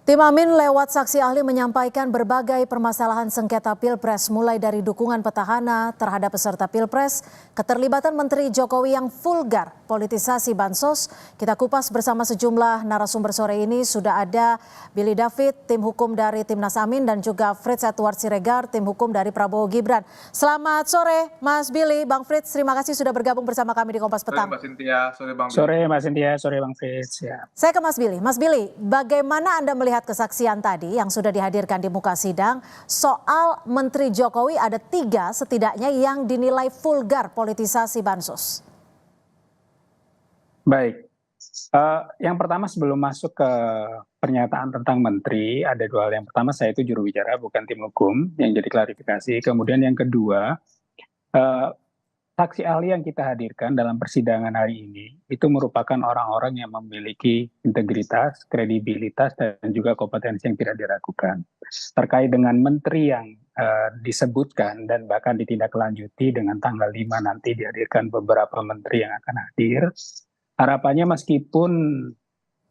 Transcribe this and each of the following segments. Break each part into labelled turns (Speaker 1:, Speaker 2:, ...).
Speaker 1: Tim Amin lewat saksi ahli menyampaikan berbagai permasalahan sengketa Pilpres mulai dari dukungan petahana terhadap peserta Pilpres, keterlibatan Menteri Jokowi yang vulgar, politisasi bansos. Kita kupas bersama sejumlah narasumber sore ini. Sudah ada Billy David, tim hukum dari Timnas Amin, dan juga Frits Edward Siregar, tim hukum dari Prabowo Gibran. Selamat sore Mas Billy, Bang Frits, terima kasih sudah bergabung bersama kami di Kompas Petang.
Speaker 2: Sore Mbak Cynthia, sore Bang Billy.
Speaker 3: Sore Mbak Cynthia, sore Bang Frits. Ya.
Speaker 1: Saya ke Mas Billy. Mas Billy, bagaimana Anda melihat kesaksian tadi yang sudah dihadirkan di muka sidang soal Menteri Jokowi ada 3 setidaknya yang dinilai vulgar politisasi bansos?
Speaker 3: Baik, yang pertama sebelum masuk ke pernyataan tentang Menteri, ada 2 hal. Yang pertama, saya itu juru bicara bukan tim hukum, yang jadi klarifikasi. Kemudian yang kedua, saksi ahli yang kita hadirkan dalam persidangan hari ini itu merupakan orang-orang yang memiliki integritas, kredibilitas, dan juga kompetensi yang tidak diragukan. Terkait dengan menteri yang disebutkan dan bahkan ditindaklanjuti dengan tanggal 5 nanti dihadirkan beberapa menteri yang akan hadir, harapannya meskipun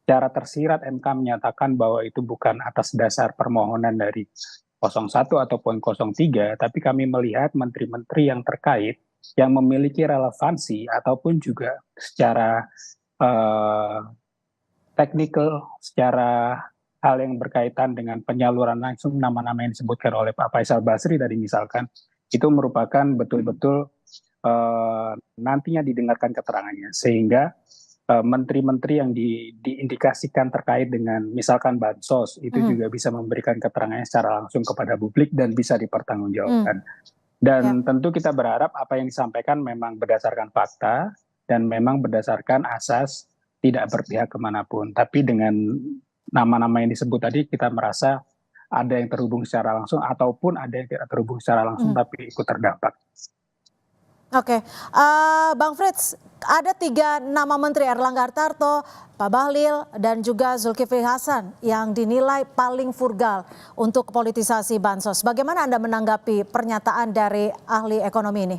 Speaker 3: secara tersirat MK menyatakan bahwa itu bukan atas dasar permohonan dari 01 ataupun 03, tapi kami melihat menteri-menteri yang terkait yang memiliki relevansi ataupun juga secara teknikal, secara hal yang berkaitan dengan penyaluran langsung nama-nama yang disebutkan oleh Pak Faisal Basri tadi misalkan, itu merupakan betul-betul nantinya didengarkan keterangannya, sehingga menteri-menteri yang diindikasikan terkait dengan misalkan bansos itu juga bisa memberikan keterangannya secara langsung kepada publik dan bisa dipertanggungjawabkan. Dan tentu kita berharap apa yang disampaikan memang berdasarkan fakta dan memang berdasarkan asas tidak berpihak kemanapun. Tapi dengan nama-nama yang disebut tadi kita merasa ada yang terhubung secara langsung ataupun ada yang tidak terhubung secara langsung tapi ikut terdampak.
Speaker 1: Oke, Bang Frits, ada 3 nama menteri, Erlangga Hartarto, Pak Bahlil, dan juga Zulkifli Hasan yang dinilai paling vulgar untuk politisasi bansos. Bagaimana Anda menanggapi pernyataan dari ahli ekonomi ini?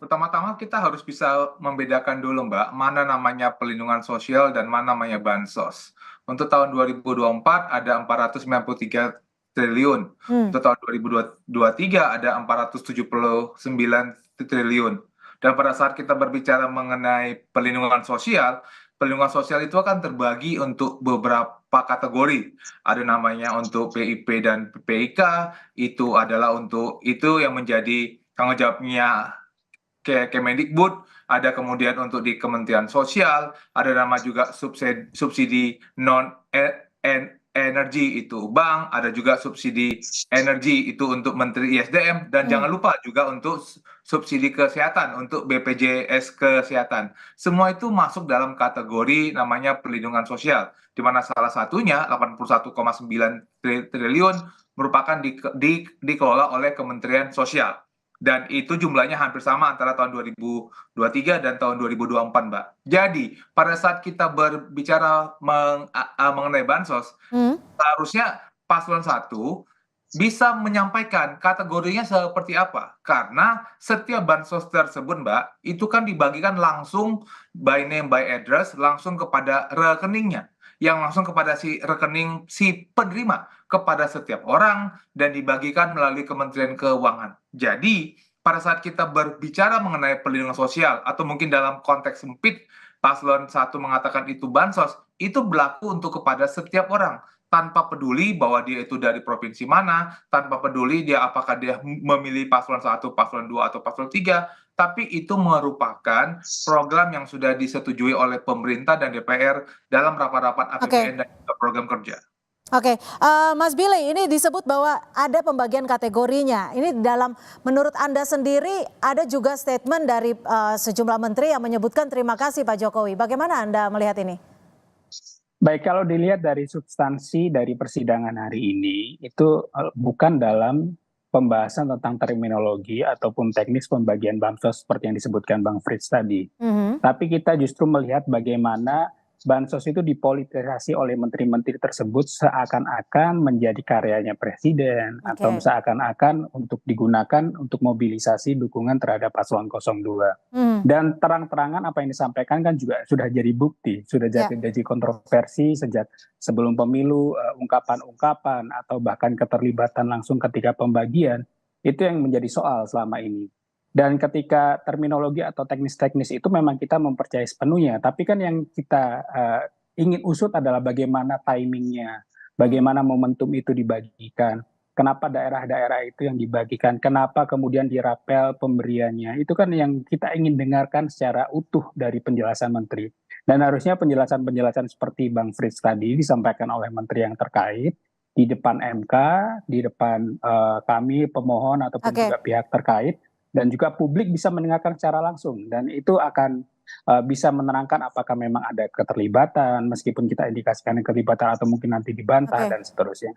Speaker 2: Pertama-tama kita harus bisa membedakan dulu Mbak, mana namanya pelindungan sosial dan mana namanya bansos. Untuk tahun 2024 ada 493 triliun, untuk tahun 2023 ada 479 triliun. Dan pada saat kita berbicara mengenai pelindungan sosial itu akan terbagi untuk beberapa kategori. Ada namanya untuk PIP dan PPIK, itu adalah untuk itu yang menjadi tanggung jawabnya Kemendikbud, ada kemudian untuk di Kementerian Sosial, ada nama juga subsidi non energi itu bank, ada juga subsidi energi itu untuk Menteri ISDM, dan jangan lupa juga untuk subsidi kesehatan untuk BPJS Kesehatan. Semua itu masuk dalam kategori namanya perlindungan sosial, di mana salah satunya 81,9 triliun merupakan dikelola oleh Kementerian Sosial. Dan itu jumlahnya hampir sama antara tahun 2023 dan tahun 2024, Mbak. Jadi, pada saat kita berbicara mengenai bansos, seharusnya paslon 1 bisa menyampaikan kategorinya seperti apa. Karena setiap bansos tersebut, Mbak, itu kan dibagikan langsung by name, by address, langsung kepada rekeningnya. Yang langsung kepada si rekening si penerima, kepada setiap orang, dan dibagikan melalui Kementerian Keuangan. Jadi, pada saat kita berbicara mengenai perlindungan sosial, atau mungkin dalam konteks sempit, paslon 1 mengatakan itu bansos, itu berlaku untuk kepada setiap orang, tanpa peduli bahwa dia itu dari provinsi mana, tanpa peduli dia apakah dia memilih paslon 1, paslon 2, atau paslon 3, tapi itu merupakan program yang sudah disetujui oleh pemerintah dan DPR dalam rapat-rapat APBN dan juga program kerja.
Speaker 1: Oke, Mas Billy, ini disebut bahwa ada pembagian kategorinya. Ini menurut Anda sendiri ada juga statement dari sejumlah menteri yang menyebutkan terima kasih Pak Jokowi. Bagaimana Anda melihat ini?
Speaker 3: Baik, kalau dilihat dari substansi dari persidangan hari ini, itu bukan dalam pembahasan tentang terminologi ataupun teknis pembagian bansos seperti yang disebutkan Bang Frits tadi. Tapi kita justru melihat bagaimana bansos itu dipolitisasi oleh menteri-menteri tersebut seakan-akan menjadi karyanya presiden atau seakan-akan untuk digunakan untuk mobilisasi dukungan terhadap paslon 02. Dan terang-terangan apa yang disampaikan kan juga sudah jadi bukti, sudah jadi kontroversi sejak sebelum pemilu, ungkapan-ungkapan atau bahkan keterlibatan langsung ketika pembagian, itu yang menjadi soal selama ini. Dan ketika terminologi atau teknis-teknis itu memang kita mempercayai sepenuhnya, tapi kan yang kita ingin usut adalah bagaimana timingnya, bagaimana momentum itu dibagikan, kenapa daerah-daerah itu yang dibagikan, kenapa kemudian dirapel pemberiannya, itu kan yang kita ingin dengarkan secara utuh dari penjelasan menteri. Dan harusnya penjelasan-penjelasan seperti Bang Frits tadi disampaikan oleh menteri yang terkait, di depan MK, di depan kami pemohon ataupun juga pihak terkait, dan juga publik bisa mendengarkan secara langsung, dan itu akan bisa menerangkan apakah memang ada keterlibatan, meskipun kita indikasikan keterlibatan atau mungkin nanti dibantah dan seterusnya.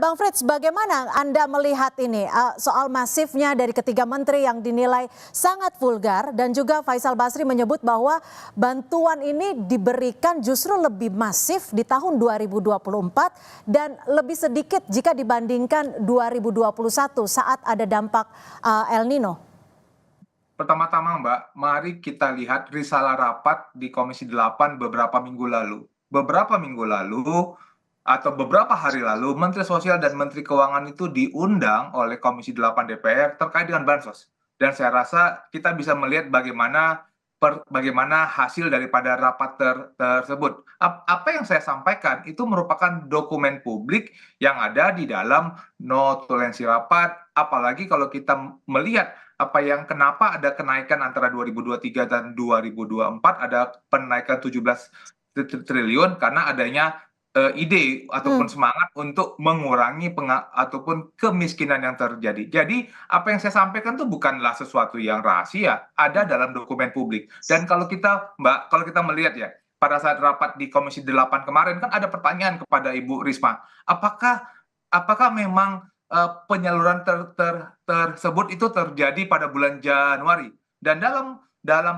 Speaker 1: Bang Frits, bagaimana Anda melihat ini soal masifnya dari ketiga menteri yang dinilai sangat vulgar, dan juga Faisal Basri menyebut bahwa bantuan ini diberikan justru lebih masif di tahun 2024 dan lebih sedikit jika dibandingkan 2021 saat ada dampak El Nino.
Speaker 2: Pertama-tama Mbak, mari kita lihat risalah rapat di Komisi 8 beberapa minggu lalu. Atau beberapa hari lalu, Menteri Sosial dan Menteri Keuangan itu diundang oleh Komisi 8 DPR terkait dengan bansos. Dan saya rasa kita bisa melihat bagaimana hasil daripada rapat tersebut. Apa yang saya sampaikan itu merupakan dokumen publik yang ada di dalam notulensi rapat, apalagi kalau kita melihat kenapa ada kenaikan antara 2023 dan 2024, ada penaikan 17 triliun karena adanya ide ataupun semangat untuk mengurangi ataupun kemiskinan yang terjadi. Jadi apa yang saya sampaikan itu bukanlah sesuatu yang rahasia, ada dalam dokumen publik. Dan kalau kita melihat ya, pada saat rapat di Komisi 8 kemarin kan ada pertanyaan kepada Ibu Risma, apakah memang penyaluran tersebut itu terjadi pada bulan Januari? Dan dalam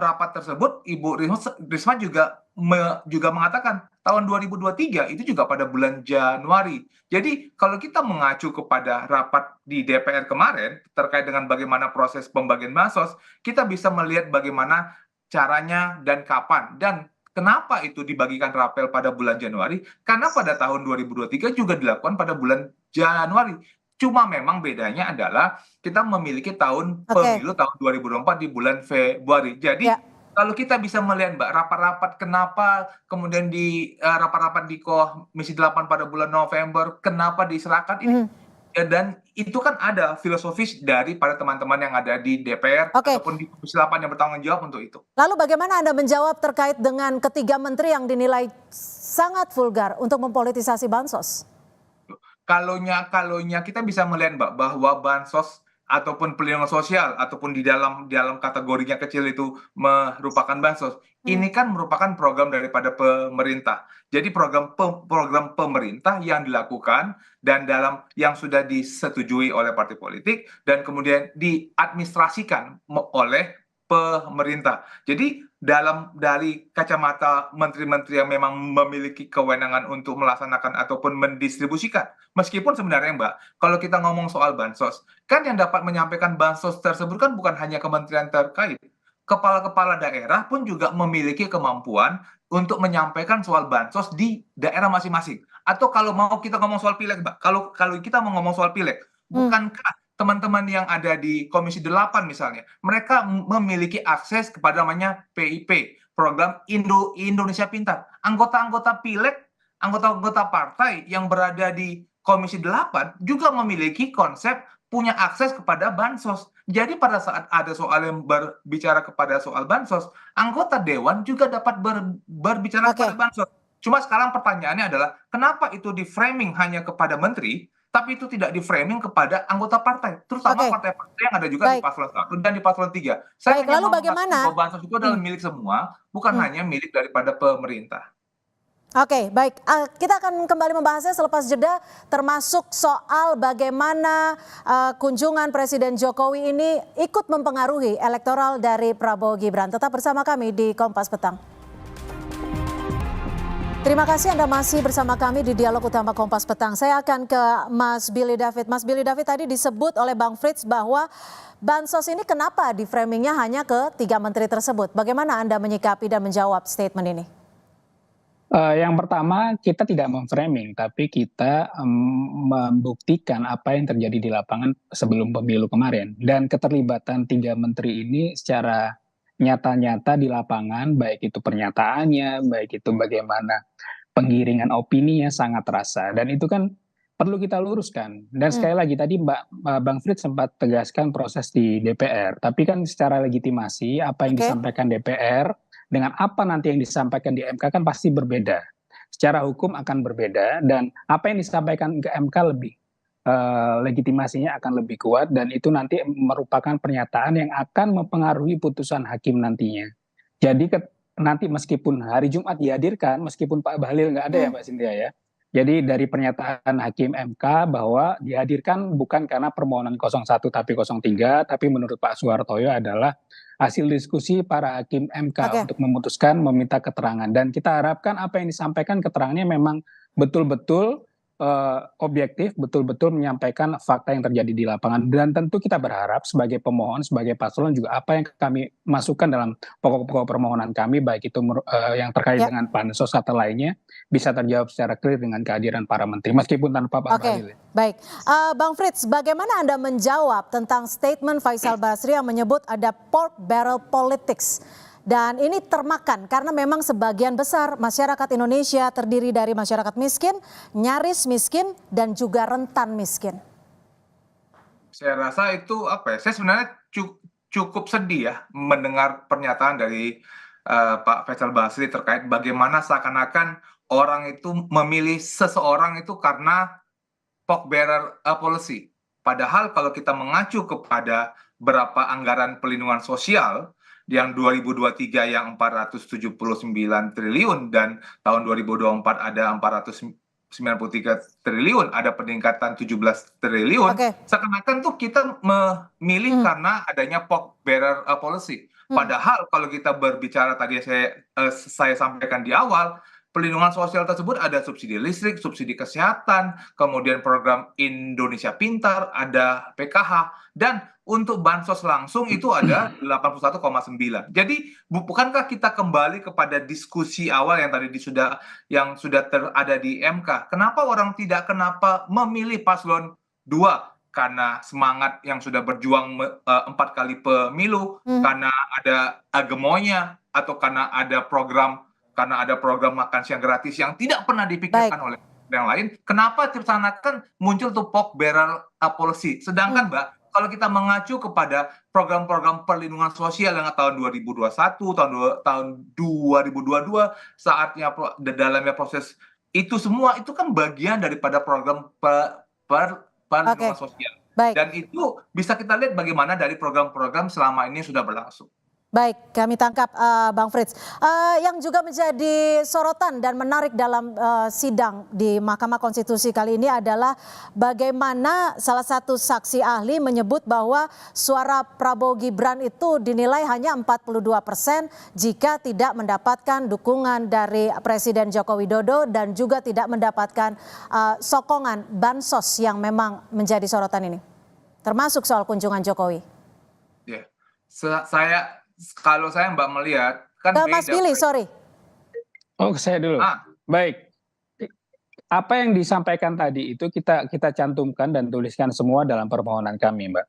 Speaker 2: rapat tersebut Ibu Risma juga mengatakan tahun 2023 itu juga pada bulan Januari. Jadi kalau kita mengacu kepada rapat di DPR kemarin terkait dengan bagaimana proses pembagian bansos, kita bisa melihat bagaimana caranya dan kapan dan kenapa itu dibagikan rapel pada bulan Januari, karena pada tahun 2023 juga dilakukan pada bulan Januari. Cuma memang bedanya adalah kita memiliki pemilu tahun 2024 di bulan Februari. Jadi kalau kita bisa melihat Mbak, rapat-rapat kenapa kemudian di rapat-rapat di Komisi 8 pada bulan November, kenapa diserahkan ini? Dan itu kan ada filosofis dari para teman-teman yang ada di DPR ataupun di Komisi 8 yang bertanggung jawab untuk itu.
Speaker 1: Lalu bagaimana Anda menjawab terkait dengan ketiga menteri yang dinilai sangat vulgar untuk mempolitisasi bansos?
Speaker 2: Kalonya kita bisa melihat Mbak, bahwa bansos ataupun perlindungan sosial ataupun di dalam kategorinya kecil itu merupakan bansos. Ini kan merupakan program daripada pemerintah. Jadi program pemerintah yang dilakukan dan yang sudah disetujui oleh partai politik dan kemudian diadministrasikan oleh pemerintah. Jadi dari kacamata menteri-menteri yang memang memiliki kewenangan untuk melaksanakan ataupun mendistribusikan. Meskipun sebenarnya Mbak, kalau kita ngomong soal bansos, kan yang dapat menyampaikan bansos tersebut kan bukan hanya kementerian terkait. Kepala-kepala daerah pun juga memiliki kemampuan untuk menyampaikan soal bansos di daerah masing-masing. Atau kalau mau kita ngomong soal pileg Mbak, kalau kita mau ngomong soal pileg, bukankah teman-teman yang ada di Komisi 8 misalnya, mereka memiliki akses kepada namanya PIP, program Indonesia Pintar. Anggota-anggota pileg, anggota-anggota partai yang berada di Komisi 8 juga memiliki konsep punya akses kepada bansos. Jadi pada saat ada soal yang berbicara kepada soal bansos, anggota dewan juga dapat berbicara kepada bansos. Cuma sekarang pertanyaannya adalah, kenapa itu di-framing hanya kepada menteri, tapi itu tidak di-framing kepada anggota partai, terutama partai-partai yang ada juga di paslon 1 dan di paslon 3. Saya
Speaker 1: lalu bagaimana?
Speaker 2: Bansos itu adalah milik semua, bukan hanya milik daripada pemerintah.
Speaker 1: Baik. Kita akan kembali membahasnya selepas jeda, termasuk soal bagaimana kunjungan Presiden Jokowi ini ikut mempengaruhi elektoral dari Prabowo Gibran. Tetap bersama kami di Kompas Petang. Terima kasih Anda masih bersama kami di Dialog Utama Kompas Petang. Saya akan ke Mas Billy David. Mas Billy David, tadi disebut oleh Bang Frits bahwa bansos ini kenapa di framingnya hanya ke 3 menteri tersebut. Bagaimana Anda menyikapi dan menjawab statement ini?
Speaker 3: Yang pertama, kita tidak memframing, tapi kita membuktikan apa yang terjadi di lapangan sebelum pemilu kemarin. Dan keterlibatan 3 menteri ini secara nyata-nyata di lapangan, baik itu pernyataannya, baik itu bagaimana penggiringan opininya sangat terasa. Dan itu kan perlu kita luruskan. Dan sekali lagi tadi Bang Frits sempat tegaskan proses di DPR. Tapi kan secara legitimasi apa yang disampaikan DPR dengan apa nanti yang disampaikan di MK kan pasti berbeda. Secara hukum akan berbeda dan apa yang disampaikan ke MK lebih legitimasinya akan lebih kuat dan itu nanti merupakan pernyataan yang akan mempengaruhi putusan hakim nantinya. Jadi nanti meskipun hari Jumat dihadirkan, meskipun Pak Bahlil nggak ada ya Mbak Cynthia ya. Jadi dari pernyataan hakim MK bahwa dihadirkan bukan karena permohonan 01 tapi 03, tapi menurut Pak Suhartoyo adalah hasil diskusi para hakim MK untuk memutuskan meminta keterangan. Dan kita harapkan apa yang disampaikan keterangannya memang betul-betul objektif, betul-betul menyampaikan fakta yang terjadi di lapangan. Dan tentu kita berharap sebagai pemohon, sebagai paslon juga apa yang kami masukkan dalam pokok-pokok permohonan kami, baik itu yang terkait dengan bansos atau lainnya, bisa terjawab secara clear dengan kehadiran para menteri, meskipun tanpa Pak Bahlil.
Speaker 1: Baik, Bang Frits, bagaimana Anda menjawab tentang statement Faisal Basri yang menyebut ada pork barrel politics? Dan ini termakan karena memang sebagian besar masyarakat Indonesia terdiri dari masyarakat miskin, nyaris miskin, dan juga rentan miskin.
Speaker 2: Saya rasa itu saya sebenarnya cukup sedih ya mendengar pernyataan dari Pak Faisal Basri terkait bagaimana seakan-akan orang itu memilih seseorang itu karena pork barrel policy. Padahal kalau kita mengacu kepada berapa anggaran pelindungan sosial, yang 2023 yang 479 triliun dan tahun 2024 ada 493 triliun, ada peningkatan 17 triliun, seakan-akan tuh kita memilih karena adanya pork barrel policy. Padahal kalau kita berbicara tadi saya sampaikan di awal, pelindungan sosial tersebut ada subsidi listrik, subsidi kesehatan, kemudian program Indonesia Pintar, ada PKH, dan untuk bansos langsung itu ada 81,9. Jadi bukankah kita kembali kepada diskusi awal yang tadi sudah ada di MK? Kenapa orang kenapa memilih paslon 2? Karena semangat yang sudah berjuang 4 kali pemilu, karena ada gemonya, atau karena ada program makan siang gratis yang tidak pernah dipikirkan oleh yang lain. Kenapa tersanakan muncul tuh pork barrel policy? Sedangkan Mbak, kalau kita mengacu kepada program-program perlindungan sosial yang tahun 2021, tahun 2022, saatnya dalamnya proses itu semua itu kan bagian daripada program perlindungan sosial. Dan itu bisa kita lihat bagaimana dari program-program selama ini sudah berlangsung.
Speaker 1: Baik, kami tangkap Bang Frits. Yang juga menjadi sorotan dan menarik dalam sidang di Mahkamah Konstitusi kali ini adalah bagaimana salah satu saksi ahli menyebut bahwa suara Prabowo Gibran itu dinilai hanya 42% jika tidak mendapatkan dukungan dari Presiden Joko Widodo dan juga tidak mendapatkan sokongan bansos yang memang menjadi sorotan ini, termasuk soal kunjungan Jokowi.
Speaker 2: Ya, kalau saya Mbak melihat kan beda.
Speaker 1: Mas Billy, sorry.
Speaker 3: Oh, saya dulu. Baik. Apa yang disampaikan tadi itu kita cantumkan dan tuliskan semua dalam permohonan kami, Mbak.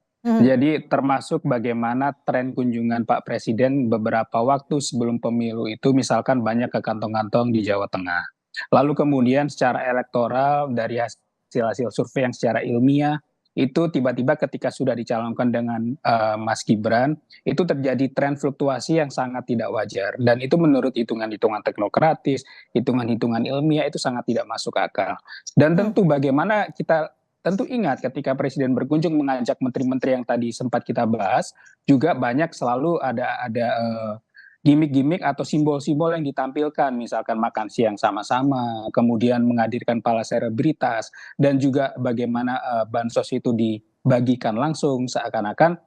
Speaker 3: Jadi termasuk bagaimana tren kunjungan Pak Presiden beberapa waktu sebelum pemilu itu misalkan banyak ke kantong-kantong di Jawa Tengah. Lalu kemudian secara elektoral dari hasil survei yang secara ilmiah itu tiba-tiba ketika sudah dicalonkan dengan Mas Gibran, itu terjadi tren fluktuasi yang sangat tidak wajar. Dan itu menurut hitungan-hitungan teknokratis, hitungan-hitungan ilmiah itu sangat tidak masuk akal. Dan tentu bagaimana kita tentu ingat ketika Presiden berkunjung mengajak menteri-menteri yang tadi sempat kita bahas, juga banyak selalu ada gimmick-gimmick atau simbol-simbol yang ditampilkan, misalkan makan siang sama-sama, kemudian menghadirkan para selebritas, dan juga bagaimana bansos itu dibagikan langsung seakan-akan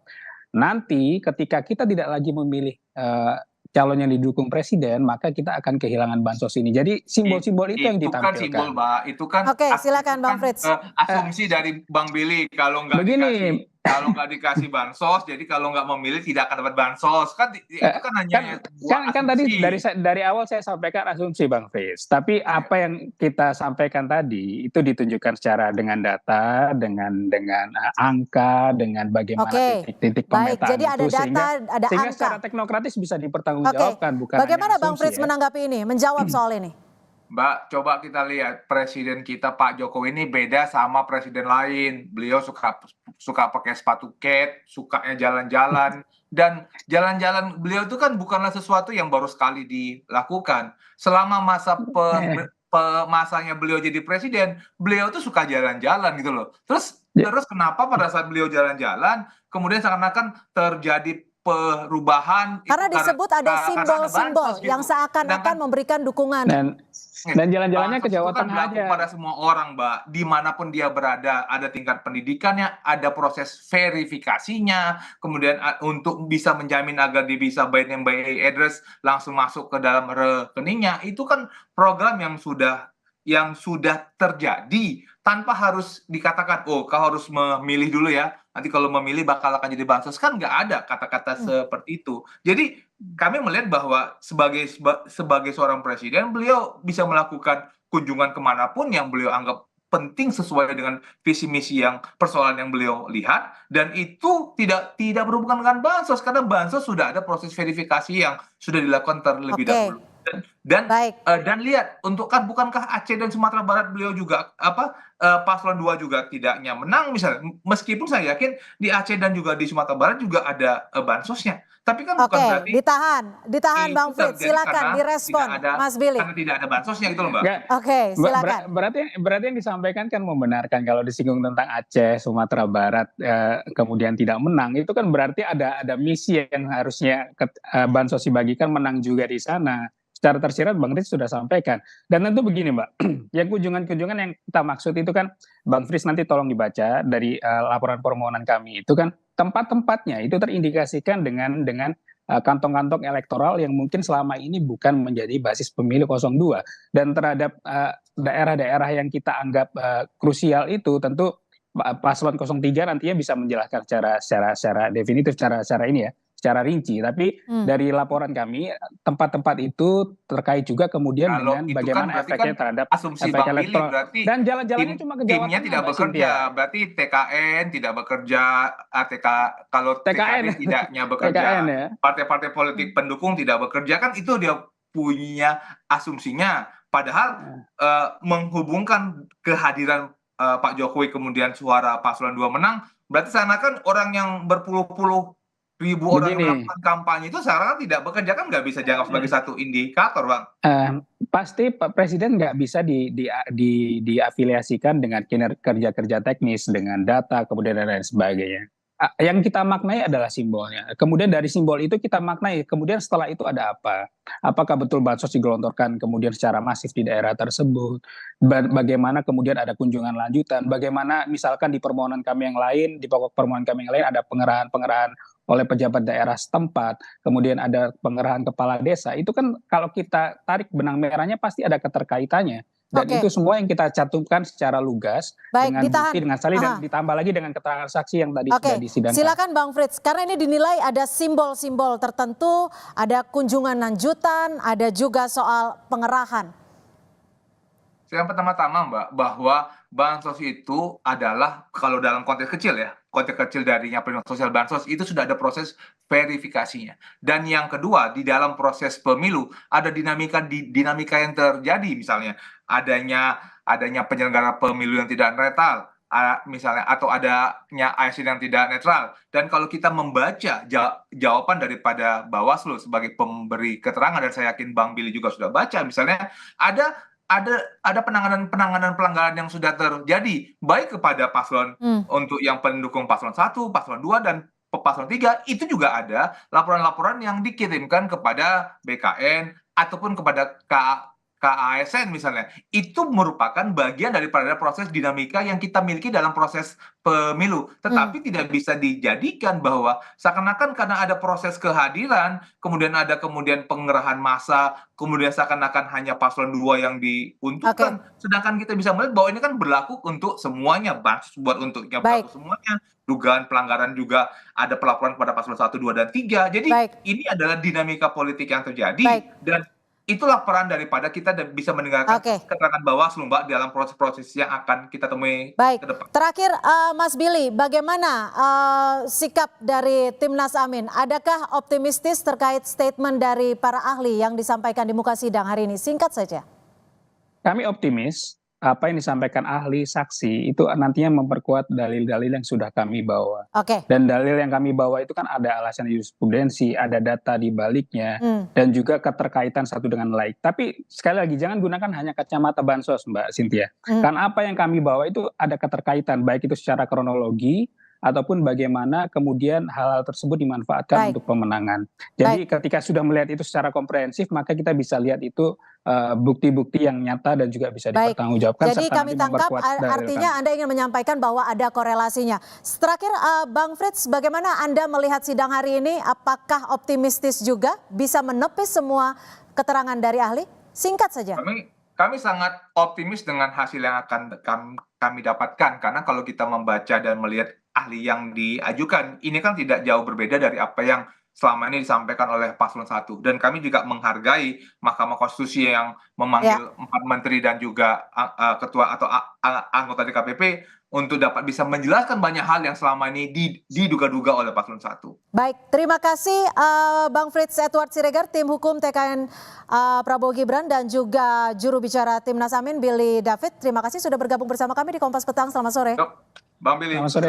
Speaker 3: nanti ketika kita tidak lagi memilih calon yang didukung presiden, maka kita akan kehilangan bansos ini. Jadi simbol-simbol itu yang
Speaker 2: Itu kan simbol,
Speaker 3: ditampilkan.
Speaker 2: Mbak. Itu kan
Speaker 1: Oke, silakan Bang Frits.
Speaker 3: Eh,
Speaker 2: asumsi dari Bang Billy kalau nggak
Speaker 3: Begini,
Speaker 2: dikasih bansos, jadi kalau nggak memilih tidak akan dapat bansos. Kan itu
Speaker 3: Eh,
Speaker 2: kan
Speaker 3: kan
Speaker 2: hanya buah
Speaker 3: kan tadi
Speaker 2: asumsi.
Speaker 3: dari awal saya sampaikan asumsi Bang Fis. Tapi apa yang kita sampaikan tadi itu ditunjukkan secara dengan data, dengan angka, dengan bagaimana
Speaker 1: Oke,
Speaker 3: titik-titik
Speaker 1: baik.
Speaker 3: pemetaan
Speaker 1: Jadi ada
Speaker 3: itu
Speaker 1: data, ada
Speaker 3: sehingga
Speaker 1: angka.
Speaker 3: secara teknokratis bisa
Speaker 1: Oke,
Speaker 3: dipertanggungjawabkan, bukan hanya
Speaker 1: bagaimana Bang
Speaker 3: asumsi
Speaker 1: Frits
Speaker 3: ya.
Speaker 1: menanggapi ini, menjawab soal ini?
Speaker 2: Mbak, coba kita lihat presiden kita Pak Jokowi ini beda sama presiden lain. Beliau suka pakai sepatu kets, sukanya jalan-jalan, dan jalan-jalan beliau itu kan bukanlah sesuatu yang baru sekali dilakukan. Selama masanya beliau jadi presiden, beliau tuh suka jalan-jalan gitu loh. Terus kenapa pada saat beliau jalan-jalan, kemudian seakan-akan terjadi perubahan itu
Speaker 1: Karena disebut ada
Speaker 2: karena
Speaker 1: simbol-simbol
Speaker 2: bansos
Speaker 1: yang
Speaker 2: gitu.
Speaker 1: seakan-akan memberikan dukungan.
Speaker 3: Dan jalan-jalannya ke
Speaker 2: Bansos itu
Speaker 3: Jawa
Speaker 2: kan
Speaker 3: Tengah
Speaker 2: berlaku
Speaker 3: aja.
Speaker 2: pada semua orang, Mbak. Dimanapun dia berada, ada tingkat pendidikannya, ada proses verifikasinya, kemudian untuk bisa menjamin agar dia bisa by name by address langsung masuk ke dalam rekeningnya. Itu kan program yang sudah terjadi tanpa harus dikatakan, oh kau harus memilih dulu ya. Nanti kalau memilih bakal akan jadi bansos, kan nggak ada kata-kata seperti itu. Jadi kami melihat bahwa sebagai seorang presiden, beliau bisa melakukan kunjungan kemanapun yang beliau anggap penting sesuai dengan visi misi yang persoalan yang beliau lihat, dan itu tidak berhubungan dengan bansos karena bansos sudah ada proses verifikasi yang sudah dilakukan terlebih
Speaker 1: Oke,
Speaker 2: dahulu. Dan
Speaker 1: baik.
Speaker 2: lihat bukankah Aceh dan Sumatera Barat beliau juga paslon 2 juga tidaknya menang misalnya, meskipun saya yakin di Aceh dan juga di Sumatera Barat juga ada bansosnya, tapi kan bukan
Speaker 1: Oke,
Speaker 2: berarti
Speaker 1: ditahan
Speaker 2: itu
Speaker 1: Bang Frits.
Speaker 2: terjadi
Speaker 1: Silakan direspon, Mas Billy.
Speaker 2: karena tidak ada bansosnya gitu loh, Mbak.
Speaker 1: Oke, silakan.
Speaker 3: Berarti yang disampaikan kan membenarkan kalau disinggung tentang Aceh, Sumatera Barat, kemudian tidak menang, itu kan berarti ada misi yang harusnya bansos dibagikan menang juga di sana. Secara tersirat Bang Fris sudah sampaikan. Dan tentu begini Mbak, yang kunjungan-kunjungan yang kita maksud itu kan, Bang Fris nanti tolong dibaca dari laporan permohonan kami, itu kan tempat-tempatnya itu terindikasikan dengan kantong-kantong elektoral yang mungkin selama ini bukan menjadi basis pemilih 02, dan terhadap daerah-daerah yang kita anggap krusial itu tentu paslon 03 nantinya bisa menjelaskan secara definitif, secara ini ya, secara rinci. Tapi dari laporan kami, tempat-tempat itu terkait juga kemudian
Speaker 2: Kalau
Speaker 3: dengan
Speaker 2: itu kan
Speaker 3: bagaimana
Speaker 2: berarti
Speaker 3: efeknya
Speaker 2: kan
Speaker 3: terhadap
Speaker 2: asumsi
Speaker 3: efek
Speaker 2: Bang Billy,
Speaker 3: elektoral.
Speaker 2: berarti
Speaker 3: Dan jalan-jalannya cuma ke Jawa
Speaker 2: timnya
Speaker 3: Tengah,
Speaker 2: tidak
Speaker 3: Mbak
Speaker 2: bekerja,
Speaker 3: Cynthia.
Speaker 2: berarti TKN tidak bekerja, kalau
Speaker 3: TKN,
Speaker 2: TKD tidaknya bekerja,
Speaker 3: TKN ya.
Speaker 2: partai-partai politik pendukung tidak bekerja, kan itu dia punya asumsinya. Padahal menghubungkan kehadiran Pak Jokowi kemudian suara paslon 2 menang, berarti sana kan orang yang berpuluh-puluh ribu orang yang
Speaker 3: Begini,
Speaker 2: melakukan kampanye itu sekarang kan tidak bekerja, kan nggak bisa dianggap sebagai satu indikator, Bang.
Speaker 3: pasti Pak Presiden nggak bisa diafiliasikan dengan kerja-kerja teknis, dengan data, kemudian dan lain sebagainya. Yang kita maknai adalah simbolnya. Kemudian dari simbol itu kita maknai, kemudian setelah itu ada apa? Apakah betul bansos digelontorkan kemudian secara masif di daerah tersebut? Bagaimana kemudian ada kunjungan lanjutan? Bagaimana misalkan di permohonan kami yang lain, di pokok permohonan kami yang lain ada pengerahan-pengerahan oleh pejabat daerah setempat, kemudian ada pengerahan kepala desa, itu kan kalau kita tarik benang merahnya pasti ada keterkaitannya. Dan
Speaker 1: Oke.
Speaker 3: itu semua yang kita cantumkan secara lugas,
Speaker 1: Baik,
Speaker 3: dengan
Speaker 1: ditahan.
Speaker 3: bukti, dengan salih, dan
Speaker 1: Aha.
Speaker 3: ditambah lagi dengan keterangan saksi yang tadi
Speaker 1: Oke,
Speaker 3: sudah disidangkan.
Speaker 1: silakan Bang Frits. Karena ini dinilai ada simbol-simbol tertentu, ada kunjungan lanjutan, ada juga soal pengerahan.
Speaker 2: Yang pertama-tama, Mbak, bahwa bansos itu adalah kalau dalam konteks kecil ya, konteks kecil darinya perlindungan sosial bansos itu sudah ada proses verifikasinya. Dan yang kedua, di dalam proses pemilu ada dinamika yang terjadi, misalnya adanya penyelenggara pemilu yang tidak netral, misalnya, atau adanya ASN yang tidak netral. Dan kalau kita membaca jawaban daripada Bawaslu sebagai pemberi keterangan, dan saya yakin Bang Billy juga sudah baca, misalnya ada penanganan pelanggaran yang sudah terjadi baik kepada paslon untuk yang pendukung paslon 1, paslon 2, dan paslon 3, itu juga ada laporan-laporan yang dikirimkan kepada BKN ataupun kepada KASN misalnya, itu merupakan bagian daripada proses dinamika yang kita miliki dalam proses pemilu. Tetapi tidak bisa dijadikan bahwa seakan-akan karena ada proses kehadiran, kemudian ada pengerahan massa, kemudian seakan-akan hanya paslon 2 yang diuntungkan. Sedangkan kita bisa melihat bahwa ini kan berlaku untuk semuanya, bansos buat untuknya berlaku semuanya. Dugaan pelanggaran juga ada pelaporan kepada paslon 1, 2, dan 3. Jadi ini adalah dinamika politik yang terjadi dan itulah peran daripada kita bisa mendengarkan keterangan Bawaslu, Mbak, dalam proses-proses yang akan kita temui ke depan.
Speaker 1: Terakhir, Mas Billy, bagaimana sikap dari Timnas Amin? Adakah optimistis terkait statement dari para ahli yang disampaikan di muka sidang hari ini? Singkat saja.
Speaker 3: Kami optimis apa yang disampaikan ahli, saksi, itu nantinya memperkuat dalil-dalil yang sudah kami bawa. Dan dalil yang kami bawa itu kan ada alasan jurisprudensi, ada data di baliknya, dan juga keterkaitan satu dengan lain. Tapi sekali lagi, jangan gunakan hanya kacamata bansos, Mbak Cynthia. Karena apa yang kami bawa itu ada keterkaitan, baik itu secara kronologi, ataupun bagaimana kemudian hal-hal tersebut dimanfaatkan untuk pemenangan. Jadi ketika sudah melihat itu secara komprehensif, maka kita bisa lihat itu bukti-bukti yang nyata dan juga bisa dipertanggungjawabkan.
Speaker 1: Jadi kami tangkap artinya Anda ingin menyampaikan bahwa ada korelasinya. Terakhir, Bang Frits, bagaimana Anda melihat sidang hari ini? Apakah optimistis juga bisa menepis semua keterangan dari ahli? Singkat saja.
Speaker 2: Kami sangat optimis dengan hasil yang akan kami dapatkan, karena kalau kita membaca dan melihat ahli yang diajukan, ini kan tidak jauh berbeda dari apa yang selama ini disampaikan oleh paslon 1. Dan kami juga menghargai Mahkamah Konstitusi yang memanggil 4 menteri dan juga ketua atau anggota DKPP untuk dapat bisa menjelaskan banyak hal yang selama ini diduga-duga oleh paslon 1.
Speaker 1: Baik, terima kasih Bang Frits Edward Siregar, tim hukum TKN Prabowo Gibran, dan juga juru bicara Timnas Amin Billy David. Terima kasih sudah bergabung bersama kami di Kompas Petang. Selamat sore.
Speaker 2: Bang Billy.
Speaker 3: Selamat sore.